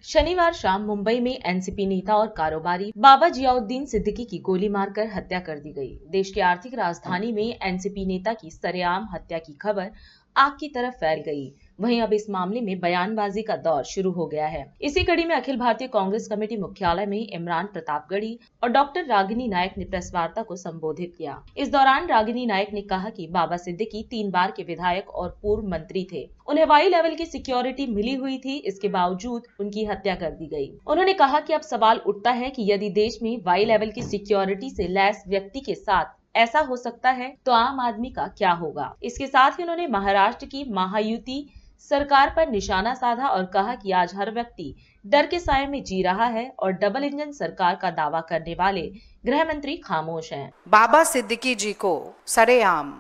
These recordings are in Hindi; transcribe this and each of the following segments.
शनिवार शाम मुंबई में एनसीपी नेता और कारोबारी बाबा जियाउद्दीन सिद्दीकी की गोली मारकर हत्या कर दी गई। देश की आर्थिक राजधानी में एनसीपी नेता की सरेआम हत्या की खबर आग की तरफ फैल गई। वहीं अब इस मामले में बयानबाजी का दौर शुरू हो गया है। इसी कड़ी में अखिल भारतीय कांग्रेस कमेटी मुख्यालय में इमरान प्रतापगढ़ी और डॉक्टर रागिनी नायक ने प्रेस वार्ता को संबोधित किया। इस दौरान रागिनी नायक ने कहा कि बाबा सिद्दीकी 3 बार के विधायक और पूर्व मंत्री थे। उन्हें वाई लेवल की सिक्योरिटी मिली हुई थी, इसके बावजूद उनकी हत्या कर दी गई। उन्होंने कहा कि अब सवाल उठता है कि यदि देश में वाई लेवल की सिक्योरिटी से लैस व्यक्ति के साथ ऐसा हो सकता है तो आम आदमी का क्या होगा। इसके साथ ही उन्होंने महाराष्ट्र की महायुति सरकार पर निशाना साधा और कहा कि आज हर व्यक्ति डर के साए में जी रहा है और डबल इंजन सरकार का दावा करने वाले गृह मंत्री खामोश हैं। बाबा सिद्दीकी जी को सरेआम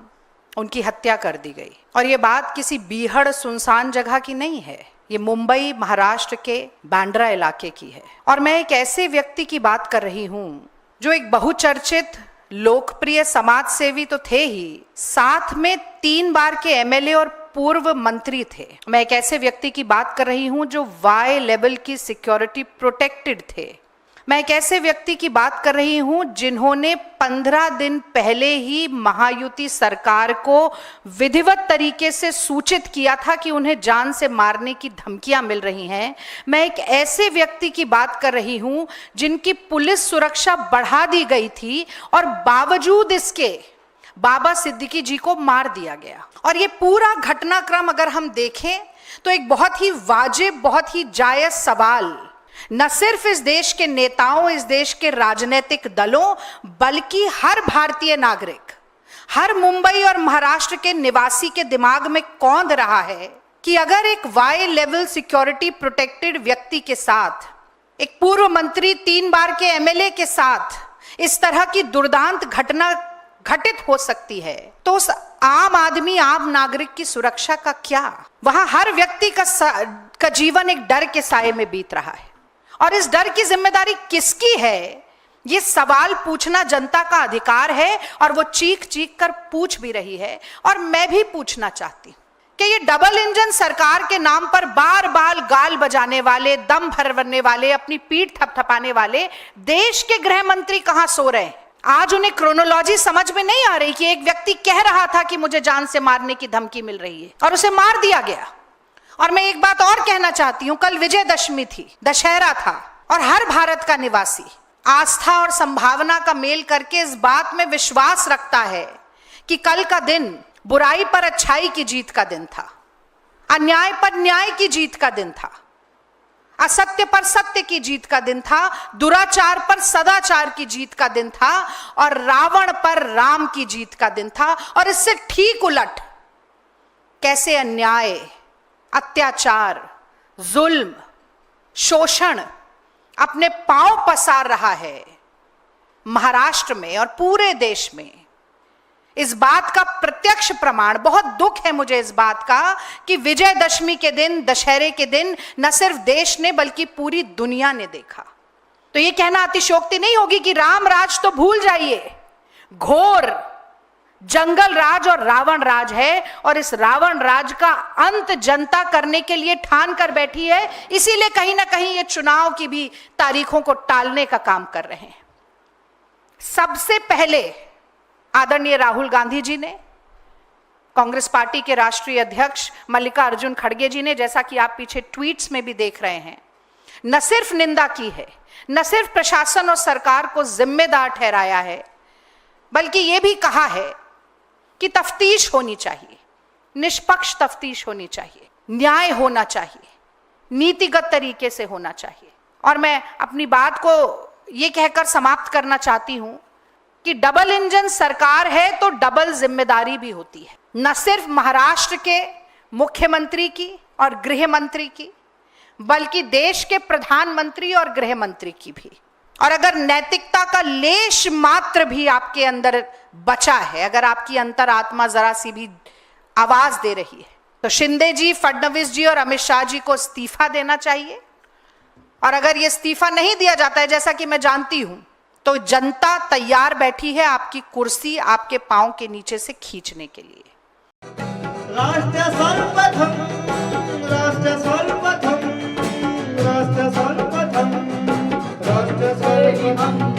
उनकी हत्या कर दी गई और ये बात किसी बीहड़ सुनसान जगह की नहीं है, ये मुंबई महाराष्ट्र के बांद्रा इलाके की है। और मैं एक ऐसे व्यक्ति की बात कर रही हूँ जो एक बहुचर्चित लोकप्रिय समाज सेवी तो थे ही, साथ में 3 बार के एमएलए और पूर्व मंत्री थे। मैं एक ऐसे व्यक्ति की बात कर रही हूं जो वाई लेवल की सिक्योरिटी प्रोटेक्टेड थे। मैं एक ऐसे व्यक्ति की बात कर रही हूं जिन्होंने 15 दिन पहले ही महायुति सरकार को विधिवत तरीके से सूचित किया था कि उन्हें जान से मारने की धमकियां मिल रही हैं। मैं एक ऐसे व्यक्ति की बात कर रही हूं जिनकी पुलिस सुरक्षा बढ़ा दी गई थी और बावजूद इसके बाबा सिद्दीकी जी को मार दिया गया। और ये पूरा घटनाक्रम अगर हम देखें तो एक बहुत ही वाजिब, बहुत ही जायज सवाल न सिर्फ इस देश के नेताओं, इस देश के राजनीतिक दलों, बल्कि हर भारतीय नागरिक, हर मुंबई और महाराष्ट्र के निवासी के दिमाग में कौंध रहा है कि अगर एक वाई लेवल सिक्योरिटी प्रोटेक्टेड व्यक्ति के साथ, एक पूर्व मंत्री, 3 बार के एमएलए के साथ इस तरह की दुर्दांत घटना घटित हो सकती है तो उस आम आदमी, आम नागरिक की सुरक्षा का क्या? वहां हर व्यक्ति का जीवन एक डर के साए में बीत रहा है और इस डर की जिम्मेदारी किसकी है, ये सवाल पूछना जनता का अधिकार है और वो चीख चीख कर पूछ भी रही है। और मैं भी पूछना चाहती हूं कि ये डबल इंजन सरकार के नाम पर बार बार गाल बजाने वाले, दम भरने वाले, अपनी पीठ थपथपाने वाले देश के गृह मंत्री कहां सो रहे हैं? आज उन्हें क्रोनोलॉजी समझ में नहीं आ रही कि एक व्यक्ति कह रहा था कि मुझे जान से मारने की धमकी मिल रही है और उसे मार दिया गया। और मैं एक बात और कहना चाहती हूं, कल विजयदशमी थी, दशहरा था और हर भारत का निवासी आस्था और संभावना का मेल करके इस बात में विश्वास रखता है कि कल का दिन बुराई पर अच्छाई की जीत का दिन था, अन्याय पर न्याय की जीत का दिन था, असत्य पर सत्य की जीत का दिन था, दुराचार पर सदाचार की जीत का दिन था और रावण पर राम की जीत का दिन था। और इससे ठीक उलट कैसे अन्याय, अत्याचार, जुल्म, शोषण अपने पांव पसार रहा है महाराष्ट्र में और पूरे देश में, इस बात का प्रत्यक्ष प्रमाण, बहुत दुख है मुझे इस बात का कि विजयदशमी के दिन, दशहरे के दिन न सिर्फ देश ने बल्कि पूरी दुनिया ने देखा। तो ये कहना अतिशयोक्ति नहीं होगी कि राम राज तो भूल जाइए, घोर जंगल राज और रावण राज है और इस रावण राज का अंत जनता करने के लिए ठान कर बैठी है। इसीलिए कहीं ना कहीं ये चुनाव की भी तारीखों को टालने का काम कर रहे हैं। सबसे पहले आदरणीय राहुल गांधी जी ने, कांग्रेस पार्टी के राष्ट्रीय अध्यक्ष मल्लिकार्जुन खड़गे जी ने, जैसा कि आप पीछे ट्वीट्स में भी देख रहे हैं, न सिर्फ निंदा की है, न सिर्फ प्रशासन और सरकार को जिम्मेदार ठहराया है, बल्कि यह भी कहा है कि तफ्तीश होनी चाहिए, निष्पक्ष तफ्तीश होनी चाहिए, न्याय होना चाहिए, नीतिगत तरीके से होना चाहिए। और मैं अपनी बात को यह कहकर समाप्त करना चाहती हूं कि डबल इंजन सरकार है तो डबल जिम्मेदारी भी होती है, न सिर्फ महाराष्ट्र के मुख्यमंत्री की और गृह मंत्री की, बल्कि देश के प्रधानमंत्री और गृह मंत्री की भी। और अगर नैतिकता का लेश मात्र भी आपके अंदर बचा है, अगर आपकी अंतरात्मा जरा सी भी आवाज दे रही है, तो शिंदे जी, फडणवीस जी और अमित शाह जी को इस्तीफा देना चाहिए। और अगर ये इस्तीफा नहीं दिया जाता है, जैसा कि मैं जानती हूं, तो जनता तैयार बैठी है आपकी कुर्सी आपके पांव के नीचे से खींचने के लिए। राष्ट्र सर्वप्रथम, राष्ट्र सर्वप्रथम, राष्ट्र शिवम्